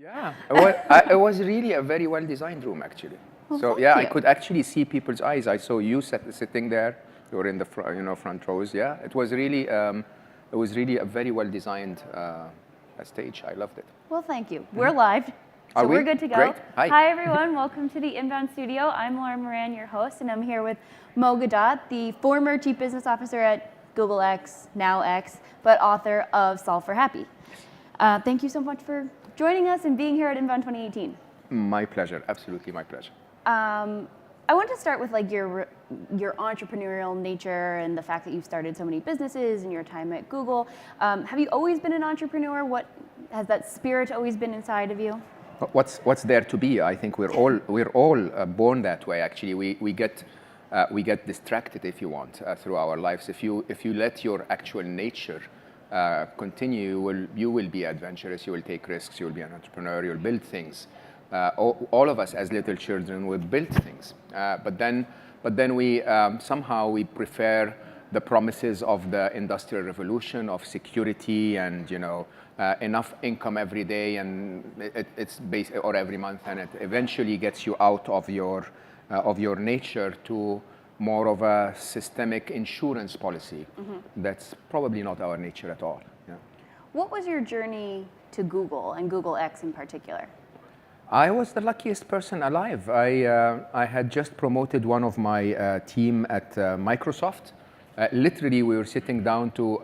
Yeah, it was really a very well-designed room, actually. Well, So thank yeah, I you. could actually see people's eyes. I saw you sitting there. You were in the front rows. Yeah, it was really a very well-designed stage. I loved it. Well, thank you. We're live, Are so we? we're good to go. Great. Hi. Hi, everyone. Welcome to the Inbound Studio. I'm Lauren Moran, your host, and I'm here with Mo Gawdat, the former Chief Business Officer at Google X, now X, but author of Solve for Happy. Thank you so much for joining us and being here at Inbound 2018. My pleasure. Absolutely my pleasure. I want to start with like your entrepreneurial nature and the fact that you've started so many businesses in your time at Google. Have you always been an entrepreneur? What has that spirit always been inside of you? What's there to be? I think we're all born that way. Actually, we get distracted, if you want, through our lives. If you let your actual nature continue, you will be adventurous. You will take risks. You will be an entrepreneur. You'll build things. All of us as little children we built things, but then we somehow we prefer the promises of the Industrial Revolution, of security, and enough income every day, and it's or every month, and it eventually gets you out of your nature to more of a systemic insurance policy. Mm-hmm. That's probably not our nature at all. Yeah. What was your journey to Google and Google X in particular? I was the luckiest person alive. I had just promoted one of my team at Microsoft. Literally, we were sitting down to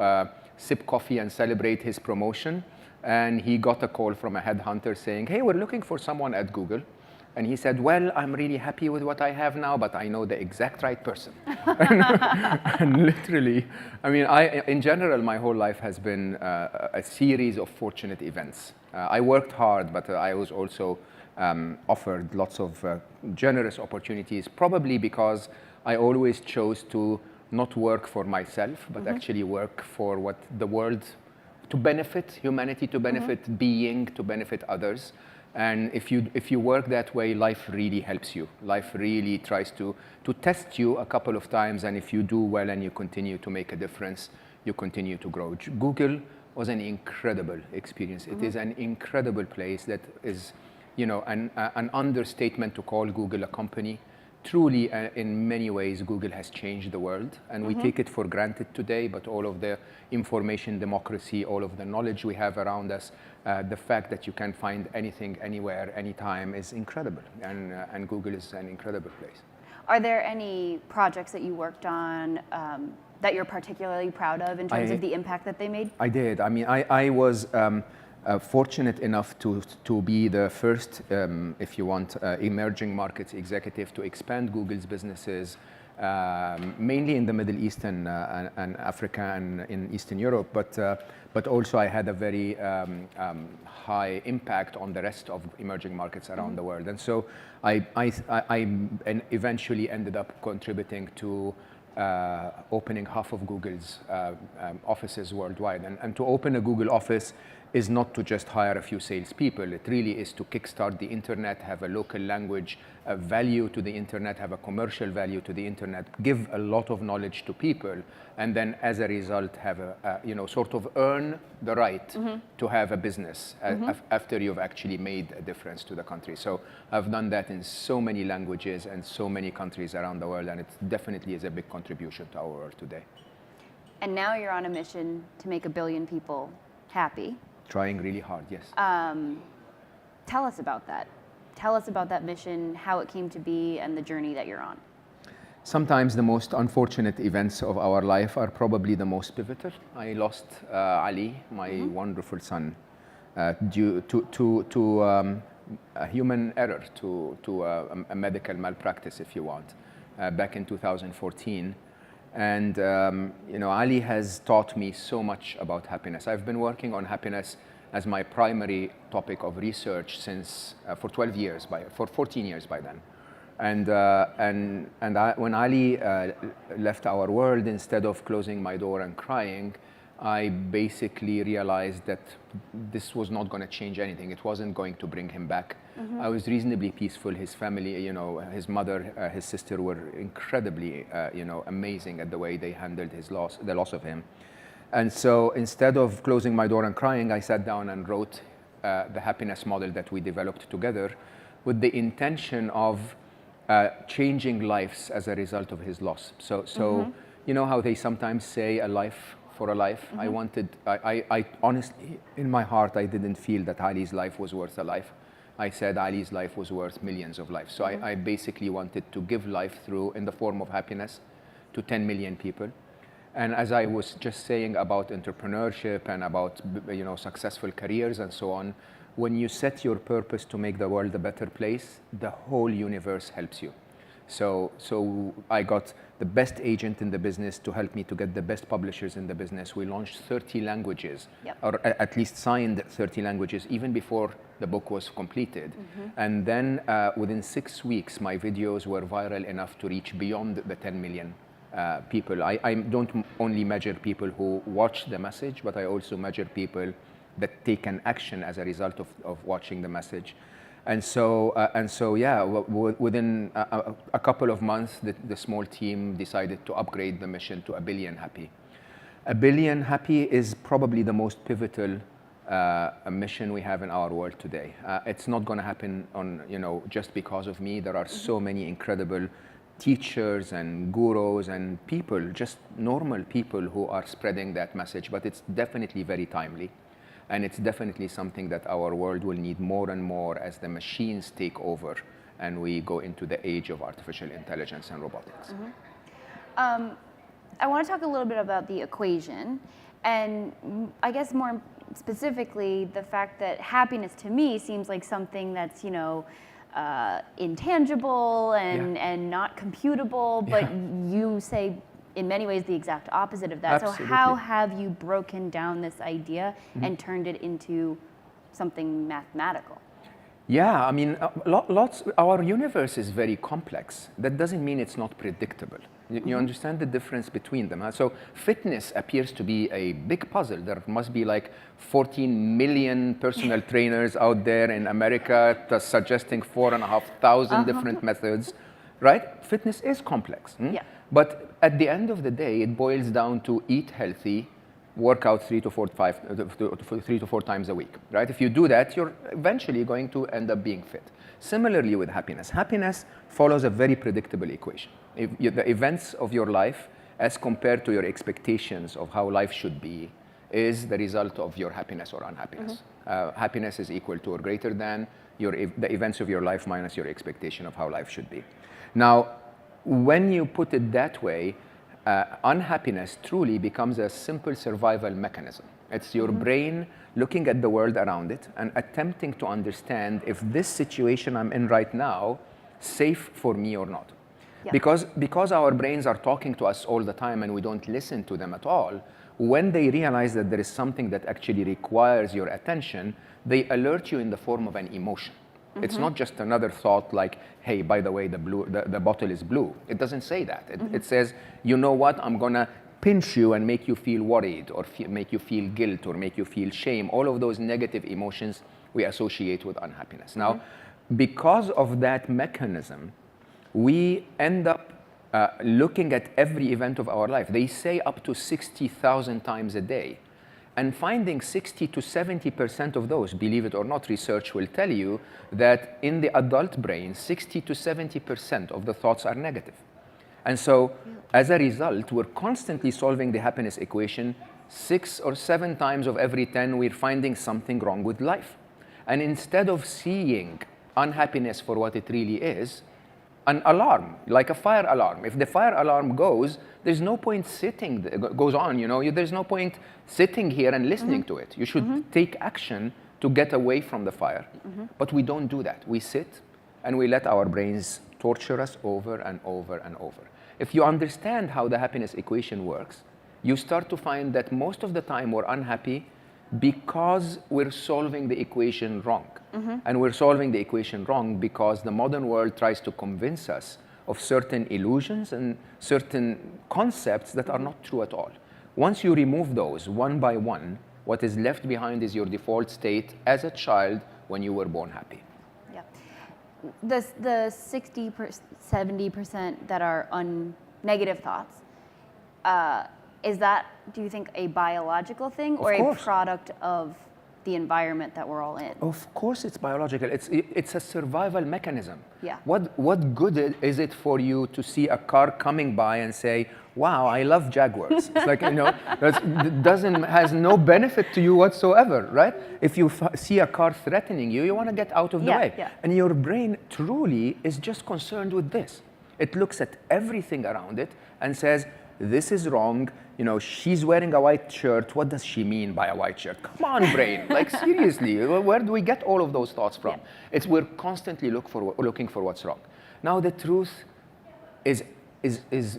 sip coffee and celebrate his promotion, and he got a call from a headhunter saying, "Hey, we're looking for someone at Google." And he said, "Well, I'm really happy with what I have now, but I know the exact right person." And literally, I mean, in general, my whole life has been a series of fortunate events. I worked hard, but I was also offered lots of generous opportunities, probably because I always chose to not work for myself, but mm-hmm. actually work for what the world, to benefit humanity, to benefit mm-hmm. being, to benefit others. And if you work that way, life really helps you. Life really tries to test you a couple of times, and if you do well and you continue to make a difference, you continue to grow. Google was an incredible experience. Mm-hmm. It is an incredible place that is, an understatement to call Google a company. Truly, in many ways, Google has changed the world, and mm-hmm. we take it for granted today, but all of the information democracy, all of the knowledge we have around us, the fact that you can find anything, anywhere, anytime is incredible, and Google is an incredible place. Are there any projects that you worked on that you're particularly proud of in terms of the impact that they made? I did. I mean, I was fortunate enough to be the first, if you want, emerging markets executive to expand Google's businesses, mainly in the Middle East and Africa and in Eastern Europe, but also I had a very high impact on the rest of emerging markets around mm-hmm. the world. And so I eventually ended up contributing to opening half of Google's offices worldwide. And to open a Google office is not to just hire a few salespeople. It really is to kickstart the internet, have a local language, a value to the internet, have a commercial value to the internet, give a lot of knowledge to people, and then as a result have sort of earn the right mm-hmm. to have a business mm-hmm. After you've actually made a difference to the country. So I've done that in so many languages and so many countries around the world, and it definitely is a big contribution to our world today. And now you're on a mission to make 1 billion people happy. Trying really hard, yes. Tell us about that. Tell us about that mission, how it came to be, and the journey that you're on. Sometimes the most unfortunate events of our life are probably the most pivotal. I lost Ali, my mm-hmm. wonderful son, due to a human error, to a medical malpractice, if you want, back in 2014. And Ali has taught me so much about happiness. I've been working on happiness as my primary topic of research since for 14 years by then. And when Ali left our world, instead of closing my door and crying, I basically realized that this was not going to change anything. It wasn't going to bring him back. Mm-hmm. I was reasonably peaceful. His family, his mother, his sister were incredibly, amazing at the way they handled the loss of him. And so instead of closing my door and crying, I sat down and wrote the happiness model that we developed together with the intention of changing lives as a result of his loss. So you know how they sometimes say a life for a life? I honestly, in my heart, I didn't feel that Ali's life was worth a life. I said Ali's life was worth millions of lives. So I basically wanted to give life through, in the form of happiness, to 10 million people. And as I was just saying about entrepreneurship and about successful careers and so on, when you set your purpose to make the world a better place, the whole universe helps you. So I got the best agent in the business to help me to get the best publishers in the business. We launched 30 languages, or at least signed 30 languages, even before the book was completed. And then within 6 weeks, my videos were viral enough to reach beyond the 10 million people. I don't only measure people who watch the message, but I also measure people that take an action as a result of watching the message. And so yeah, within a couple of months, the small team decided to upgrade the mission to 1 billion happy. 1 billion happy is probably the most pivotal mission we have in our world today. It's not going to happen just because of me. There are so many incredible teachers and gurus and people, just normal people who are spreading that message, but it's definitely very timely. And it's definitely something that our world will need more and more as the machines take over and we go into the age of artificial intelligence and robotics. I want to talk a little bit about the equation, and I guess more specifically the fact that happiness to me seems like something that's intangible and not computable, but you say in many ways the exact opposite of that. Absolutely. So how have you broken down this idea and turned it into something mathematical? Yeah, I mean, our universe is very complex. That doesn't mean it's not predictable. You understand the difference between them. Huh? So fitness appears to be a big puzzle. There must be like 14 million personal trainers out there in America suggesting 4,500 different methods, right? Fitness is complex. Yeah. But at the end of the day, it boils down to eat healthy, work out 3 to 4 times a week, right? If you do that, you're eventually going to end up being fit. Similarly with happiness. Happiness follows a very predictable equation. The events of your life as compared to your expectations of how life should be is the result of your happiness or unhappiness. Happiness is equal to or greater than the events of your life minus your expectation of how life should be. Now, when you put it that way, unhappiness truly becomes a simple survival mechanism. It's your brain looking at the world around it and attempting to understand if this situation I'm in right now is safe for me or not. Yeah. Because our brains are talking to us all the time and we don't listen to them at all, when they realize that there is something that actually requires your attention, they alert you in the form of an emotion. It's not just another thought like, hey, by the way, the bottle is blue. It doesn't say that. It says, you know what, I'm going to pinch you and make you feel worried or make you feel guilt or make you feel shame. All of those negative emotions we associate with unhappiness. Now, because of that mechanism, we end up looking at every event of our life. They say up to 60,000 times a day. And finding 60 to 70% of those, believe it or not, research will tell you that in the adult brain, 60 to 70% of the thoughts are negative. And so, as a result, we're constantly solving the happiness equation. 6 or 7 times of every 10, we're finding something wrong with life. And instead of seeing unhappiness for what it really is, an alarm, like a fire alarm. If the fire alarm goes, there's no point goes on, there's no point sitting here and listening to it. You should take action to get away from the fire. But we don't do that. We sit and we let our brains torture us over and over and over. If you understand how the happiness equation works, you start to find that most of the time we're unhappy because we're solving the equation wrong. And we're solving the equation wrong because the modern world tries to convince us of certain illusions and certain concepts that are not true at all. Once you remove those one by one, what is left behind is your default state as a child when you were born happy. Yeah. The 60%, 70% that are negative thoughts, is that, do you think, a biological thing or a product of the environment that we're all in. Of course it's biological. It's a survival mechanism. Yeah. What good is it for you to see a car coming by and say, wow, I love Jaguars? It's like, has no benefit to you whatsoever, right? If you see a car threatening you, you want to get out of the way. Yeah. And your brain truly is just concerned with this. It looks at everything around it and says, this is wrong. She's wearing a white shirt. What does she mean by a white shirt? Come on, brain. Like, seriously, where do we get all of those thoughts from? Yeah. We're constantly looking for what's wrong. Now, the truth is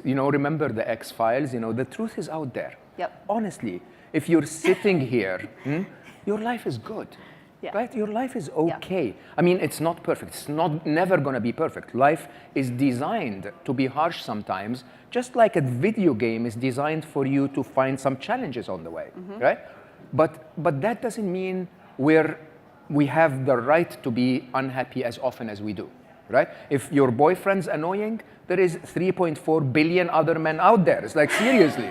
remember the X-Files? The truth is out there. Yep. Honestly, if you're sitting here, your life is good. Yeah. Right? Your life is okay. I mean, it's not perfect. It's never going to be perfect. Life is designed to be harsh sometimes, just like a video game is designed for you to find some challenges on the way, right? But that doesn't mean we have the right to be unhappy as often as we do, right? If your boyfriend's annoying, there is 3.4 billion other men out there. It's like, seriously.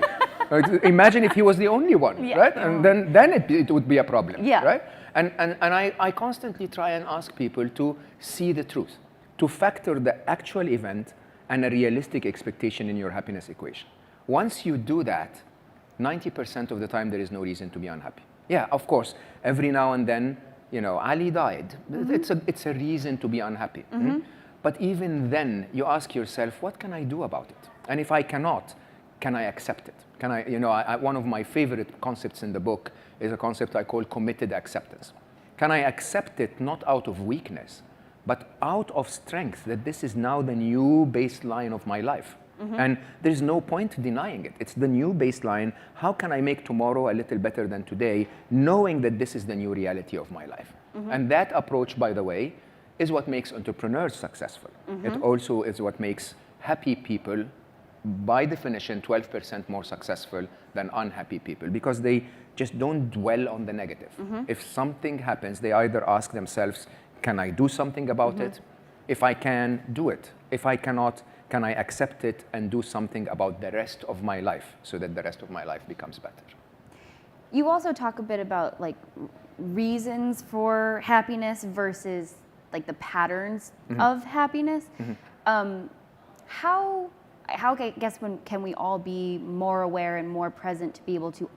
Imagine if he was the only one, right? And then it would be a problem, right? And I constantly try and ask people to see the truth, to factor the actual event and a realistic expectation in your happiness equation. Once you do that, 90% of the time there is no reason to be unhappy. Yeah, of course, every now and then, Ali died. It's a reason to be unhappy. But even then, you ask yourself, what can I do about it? And if I cannot, can I accept it? Can I, one of my favorite concepts in the book is a concept I call committed acceptance. Can I accept it not out of weakness, but out of strength, that this is now the new baseline of my life? And there's no point denying it. It's the new baseline. How can I make tomorrow a little better than today, knowing that this is the new reality of my life? And that approach, by the way, is what makes entrepreneurs successful. It also is what makes happy people, by definition, 12% more successful than unhappy people, because they just don't dwell on the negative. If something happens, they either ask themselves, can I do something about it? If I can, do it. If I cannot, can I accept it and do something about the rest of my life so that the rest of my life becomes better? You also talk a bit about like reasons for happiness versus like the patterns of happiness. How I guess can we all be more aware and more present to be able to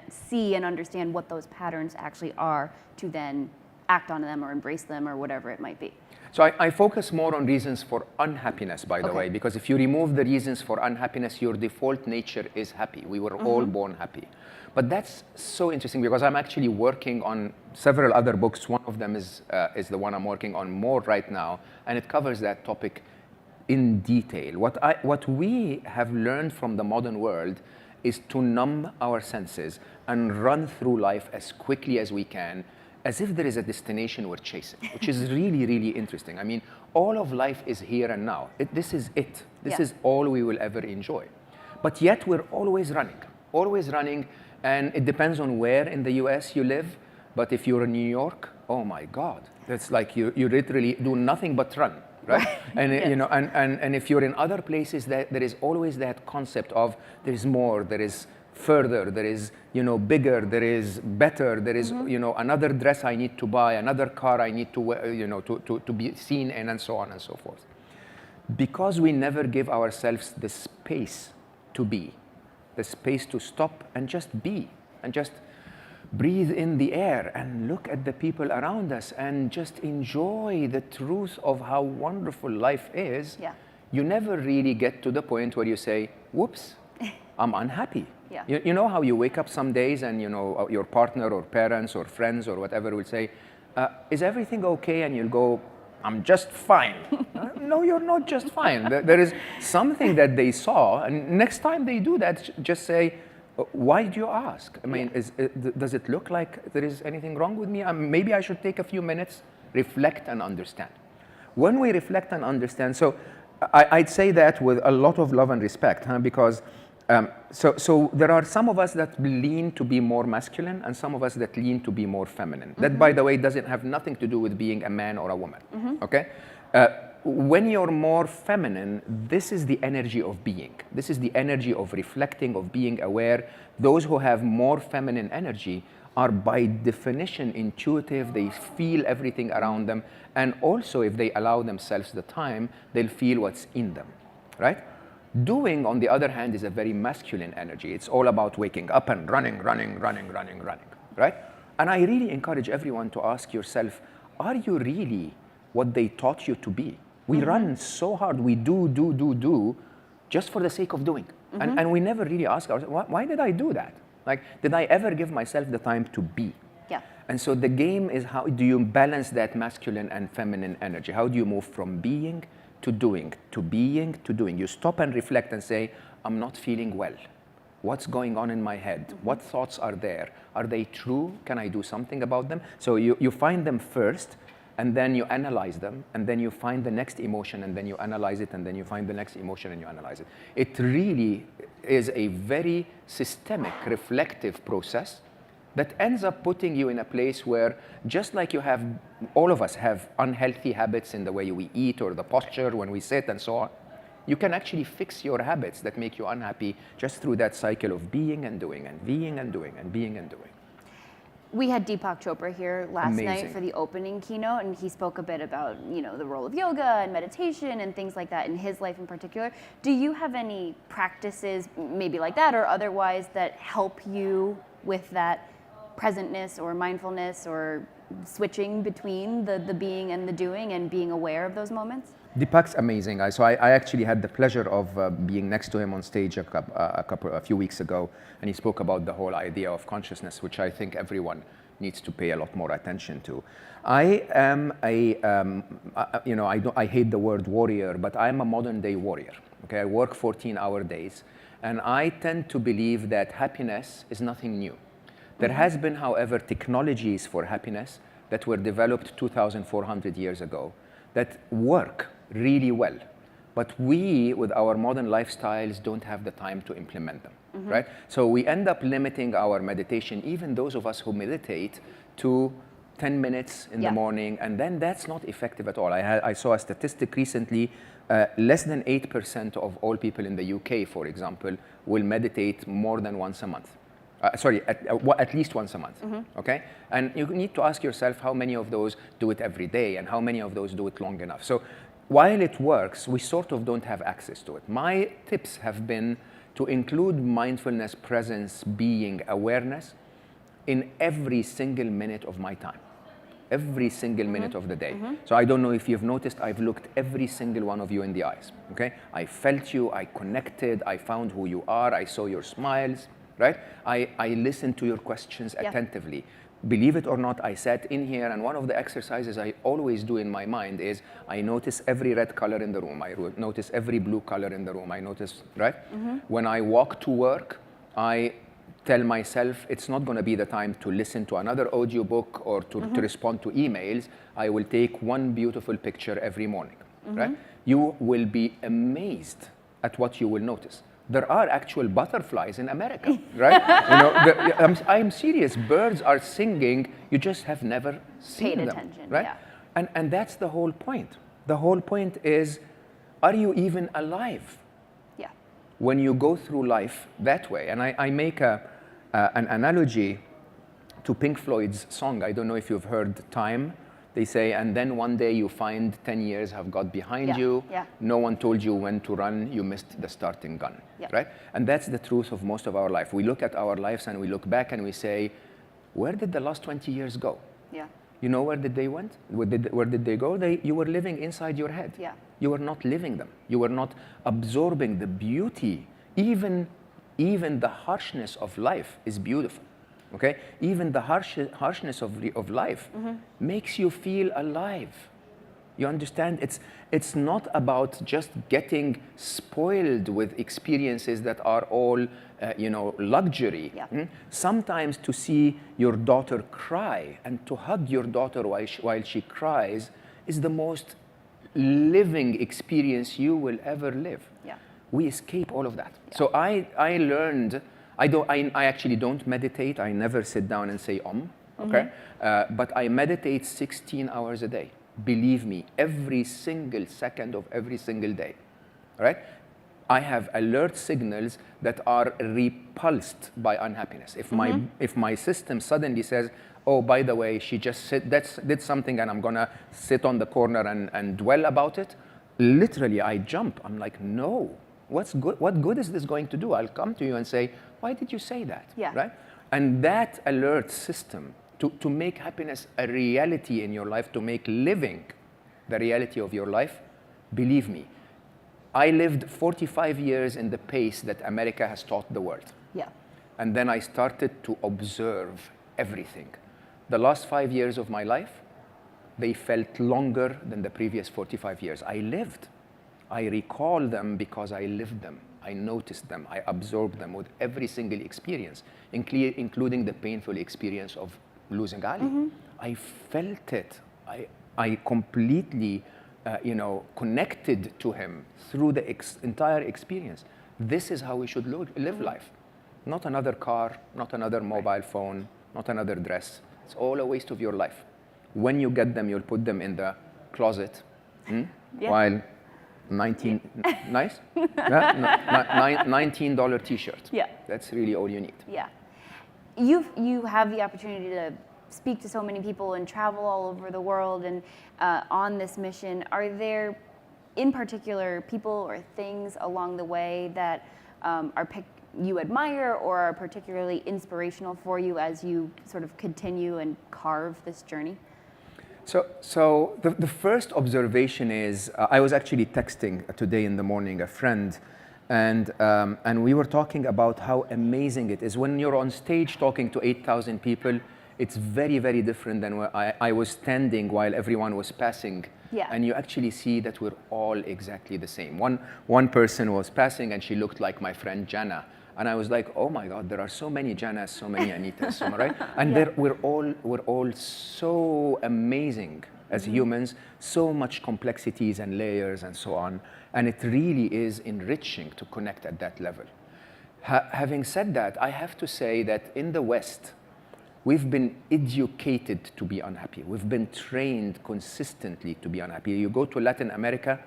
see and understand what those patterns actually are, to then act on them or embrace them or whatever it might be? So I focus more on reasons for unhappiness, by the way, because if you remove the reasons for unhappiness, your default nature is happy. We were all born happy. But that's so interesting, because I'm actually working on several other books. One of them is the one I'm working on more right now, and it covers that topic in detail. What we have learned from the modern world is to numb our senses and run through life as quickly as we can, as if there is a destination we're chasing, which is really, really interesting. I mean, all of life is here and now. This is it. This is all we will ever enjoy. But yet we're always running, and it depends on where in the US you live. But if you're in New York, oh my God, that's like you literally do nothing but run, right? And and if you're in other places, there is always that concept of there is more, there is further, there is bigger, there is better, there is another dress I need to buy, another car I need to wear, to be seen in, and so on and so forth. Because we never give ourselves the space to be, the space to stop and just be, and just breathe in the air and look at the people around us and just enjoy the truth of how wonderful life is, you never really get to the point where you say, whoops, I'm unhappy. You know how you wake up some days and your partner or parents or friends or whatever will say, is everything okay? And you'll go, I'm just fine. No, you're not just fine. There is something that they saw, and next time they do that, just say, why did you ask? I mean, does it look like there is anything wrong with me? Maybe I should take a few minutes, reflect and understand. When we reflect and understand, so I'd say that with a lot of love and respect, because so there are some of us that lean to be more masculine and some of us that lean to be more feminine. That, by the way, doesn't have nothing to do with being a man or a woman, okay? When you're more feminine, this is the energy of being. This is the energy of reflecting, of being aware. Those who have more feminine energy are by definition intuitive. They feel everything around them. And also, if they allow themselves the time, they'll feel what's in them, right? Doing, on the other hand, is a very masculine energy. It's all about waking up and running, right? And I really encourage everyone to ask yourself, are you really what they taught you to be? We run so hard, we do, just for the sake of doing. And we never really ask ourselves, why did I do that? Like, did I ever give myself the time to be? Yeah. And so the game is, how do you balance that masculine and feminine energy? How do you move from being to doing, to being to doing? You stop and reflect and say, I'm not feeling well. What's going on in my head? What thoughts are there? Are they true? Can I do something about them? So you find them first, and then you analyze them, and then you find the next emotion, and then you analyze it, and then you find the next emotion, and you analyze it. It really is a very systemic, reflective process that ends up putting you in a place where, just like you have, all of us have unhealthy habits in the way we eat or the posture when we sit and so on, you can actually fix your habits that make you unhappy just through that cycle of being and doing and being and doing and being and doing. We had Deepak Chopra here last night Amazing. for the opening keynote, and he spoke a bit about, you know, the role of yoga and meditation and things like that in his life in particular. Do you have any practices, maybe like that or otherwise, that help you with that presentness or mindfulness or switching between the being and the doing and being aware of those moments? Deepak's amazing. So I actually had the pleasure of being next to him on stage a few weeks ago, and he spoke about the whole idea of consciousness, which I think everyone needs to pay a lot more attention to. I am I hate the word warrior, but I'm a modern day warrior. Okay, I work 14-hour days, and I tend to believe that happiness is nothing new. There has been, however, technologies for happiness that were developed 2,400 years ago that work really well. But we, with our modern lifestyles, don't have the time to implement them, right? So we end up limiting our meditation, even those of us who meditate, to 10 minutes in the morning, and then that's not effective at all. I saw a statistic recently, less than 8% of all people in the UK, for example, will meditate more than once a month. At least once a month, okay? And you need to ask yourself how many of those do it every day and how many of those do it long enough. So while it works, we sort of don't have access to it. My tips have been to include mindfulness, presence, being, awareness in every single minute of my time, every single minute of the day. So I don't know if you've noticed, I've looked every single one of you in the eyes, okay? I felt you, I connected, I found who you are, I saw your smiles, right? I listened to your questions attentively. Believe it or not, I sat in here, and one of the exercises I always do in my mind is I notice every red color in the room. I notice every blue color in the room. I notice, right? When I walk to work, I tell myself it's not going to be the time to listen to another audiobook or to respond to emails. I will take one beautiful picture every morning, right? You will be amazed at what you will notice. There are actual butterflies in America, right? I'm serious. Birds are singing. You just have never seen them, attention, right? And that's the whole point. The whole point is, are you even alive? Yeah. When you go through life that way. And I make an analogy to Pink Floyd's song. I don't know if you've heard Time. They say, and then one day you find 10 years have got behind you. No one told you when to run. You missed the starting gun, right? And that's the truth of most of our life. We look at our lives and we look back and we say, where did the last 20 years go? Yeah. You know where did they went? Where did they go? You were living inside your head. Yeah. You were not living them. You were not absorbing the beauty. Even the harshness of life is beautiful. Okay, even the harshness of life makes you feel alive. You understand? It's not about just getting spoiled with experiences that are all, luxury. Sometimes to see your daughter cry and to hug your daughter while she cries is the most living experience you will ever live. We escape all of that. So I learned. I actually don't meditate. I never sit down and say okay? But I meditate 16 hours a day. Believe me, every single second of every single day, right? I have alert signals that are repulsed by unhappiness. If my system suddenly says, oh, by the way, she just did something and I'm gonna sit on the corner and dwell about it, literally I jump. I'm like, no, what good is this going to do? I'll come to you and say, why did you say that? Yeah. Right? And that alert system to make happiness a reality in your life, to make living the reality of your life, believe me, I lived 45 years in the pace that America has taught the world. Yeah. And then I started to observe everything. The last 5 years of my life, they felt longer than the previous 45 years. I lived. I recall them because I lived them. I noticed them. I absorbed them with every single experience, including the painful experience of losing Ali. Mm-hmm. I felt it. I completely connected to him through the entire experience. This is how we should live life. Not another car, not another mobile phone, not another dress. It's all a waste of your life. When you get them, you'll put them in the closet. While 19, nice? Yeah? $19 t-shirt. Yeah. That's really all you need. Yeah. You have the opportunity to speak to so many people and travel all over the world and on this mission. Are there, in particular, people or things along the way that you admire or are particularly inspirational for you as you sort of continue and carve this journey? So the first observation is, I was actually texting today in the morning a friend, and we were talking about how amazing it is. When you're on stage talking to 8,000 people, it's very, very different than where I was standing while everyone was passing. Yeah. And you actually see that we're all exactly the same. One person was passing and she looked like my friend Jana. And I was like, oh my God, there are so many Janas, so many Anitas, right? And Yeah. we're all so amazing as humans, so much complexities and layers and so on. And it really is enriching to connect at that level. Having said that, I have to say that in the West, we've been educated to be unhappy. We've been trained consistently to be unhappy. You go to Latin America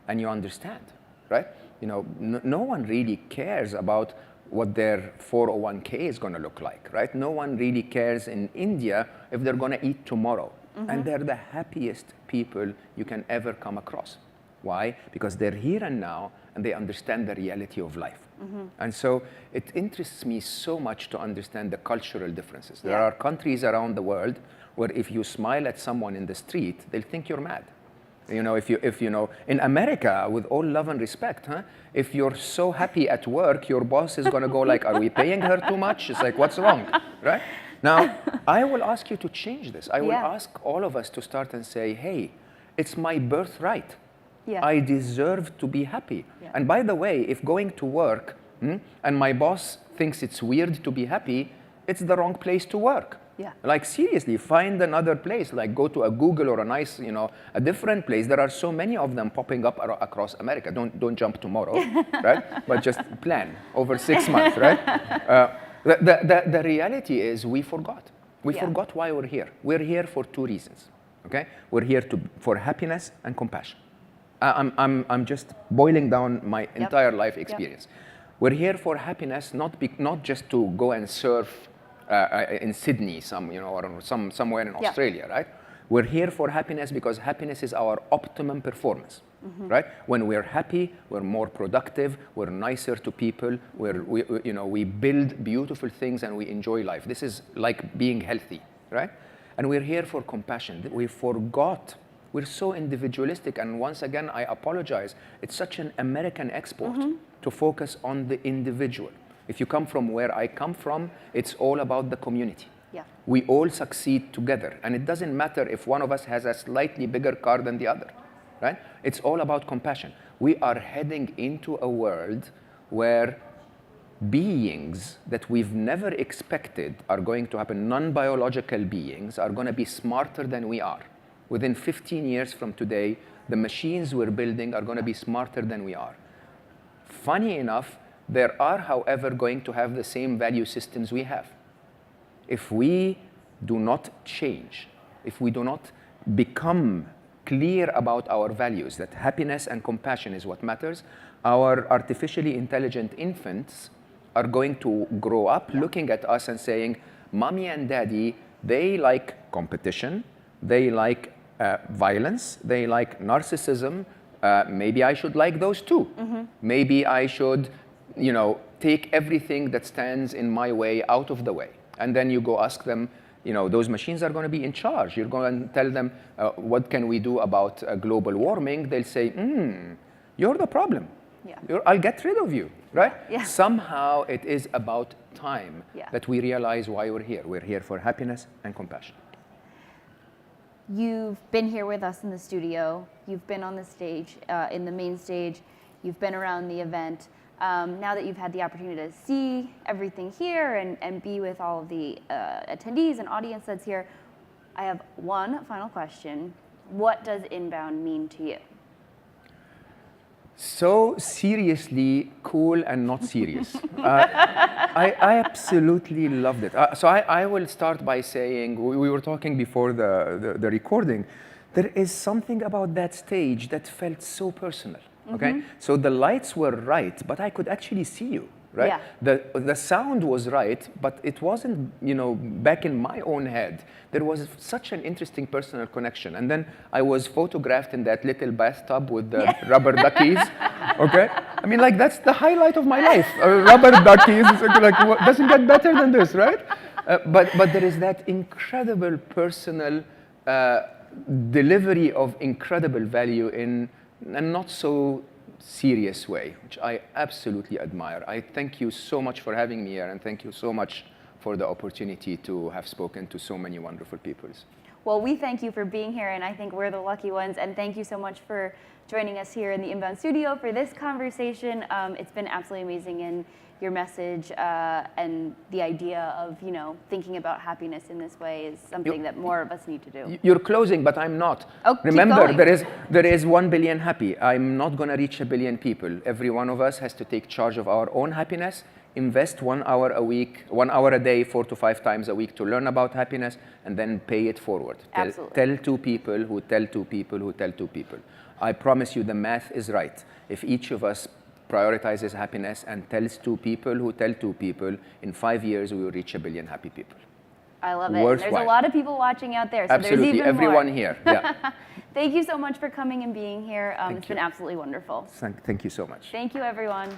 and you understand, right? No one really cares about what their 401k is going to look like, right? No one really cares in India if they're going to eat tomorrow. Mm-hmm. And they're the happiest people you can ever come across. Why? Because they're here and now, and they understand the reality of life. Mm-hmm. And so it interests me so much to understand the cultural differences. There are countries around the world where if you smile at someone in the street, they'll think you're mad. If in America, with all love and respect, if you're so happy at work, your boss is going to go like, are we paying her too much? It's like, what's wrong, right? Now, I will ask you to change this. I will ask all of us to start and say, hey, it's my birthright. Yeah. I deserve to be happy. Yeah. And by the way, if going to work and my boss thinks it's weird to be happy, it's the wrong place to work. Yeah. Like seriously, find another place, like go to a Google or a nice, a different place. There are so many of them popping up across America. Don't jump tomorrow, right? But just plan over 6 months, right? The reality is we forgot. We forgot why we're here. We're here for 2 reasons, okay? We're here for happiness and compassion. I'm just boiling down my entire life experience. We're here for happiness, not just to go and surf in Sydney, or somewhere in Australia, right? We're here for happiness because happiness is our optimum performance, right? When we're happy, we're more productive, we're nicer to people, we build beautiful things and we enjoy life. This is like being healthy, right? And we're here for compassion. We forgot. We're so individualistic, and once again, I apologize. It's such an American export to focus on the individual. If you come from where I come from, it's all about the community. Yeah. We all succeed together, and it doesn't matter if one of us has a slightly bigger car than the other, right? It's all about compassion. We are heading into a world where beings that we've never expected are going to happen. Non-biological beings are going to be smarter than we are. Within 15 years from today, the machines we're building are going to be smarter than we are. Funny enough, there are, however, going to have the same value systems we have. If we do not change, if we do not become clear about our values, that happiness and compassion is what matters, our artificially intelligent infants are going to grow up looking at us and saying, mommy and daddy, they like competition, they like violence, they like narcissism. Maybe I should like those too. Maybe I should, take everything that stands in my way out of the way. And then you go ask them, those machines are going to be in charge. You're going to tell them, what can we do about global warming? They'll say, you're the problem. Yeah. I'll get rid of you, right? Yeah. Somehow it is about time Yeah. that we realize why we're here. We're here for happiness and compassion. You've been here with us in the studio. You've been on the stage, in the main stage. You've been around the event. Now that you've had the opportunity to see everything here and be with all of the attendees and audience that's here, I have one final question. What does Inbound mean to you? So seriously cool and not serious. I absolutely loved it. So I will start by saying, we were talking before the recording, there is something about that stage that felt so personal. Okay, so the lights were right, but I could actually see you, right? Yeah. The sound was right, but it wasn't, back in my own head. There was such an interesting personal connection. And then I was photographed in that little bathtub with the rubber duckies, okay? I mean, like, that's the highlight of my life. Rubber duckies, like, doesn't get better than this, right? But there is that incredible personal delivery of incredible value in a not so serious way, which I absolutely admire. I thank you so much for having me here, and thank you so much for the opportunity to have spoken to so many wonderful people. Well, we thank you for being here, and I think we're the lucky ones, and thank you so much for joining us here in the Inbound studio for this conversation. It's been absolutely amazing, and your message and the idea of, thinking about happiness in this way is something that more of us need to do. You're closing, but I'm not. Oh, remember, there is 1 billion happy. I'm not going to reach 1 billion people. Every one of us has to take charge of our own happiness, invest 1 hour a week, 1 hour a day, 4 to 5 times a week to learn about happiness, and then pay it forward. Tell 2 people who tell 2 people who tell 2 people. I promise you the math is right. If each of us prioritizes happiness and tells 2 people who tell 2 people, in 5 years we will reach 1 billion happy people. I love it. There's a lot of people watching out there, so absolutely. There's even Everyone more. Here. Yeah. Thank you so much for coming and being here. It's been absolutely wonderful. Thank you so much. Thank you, everyone.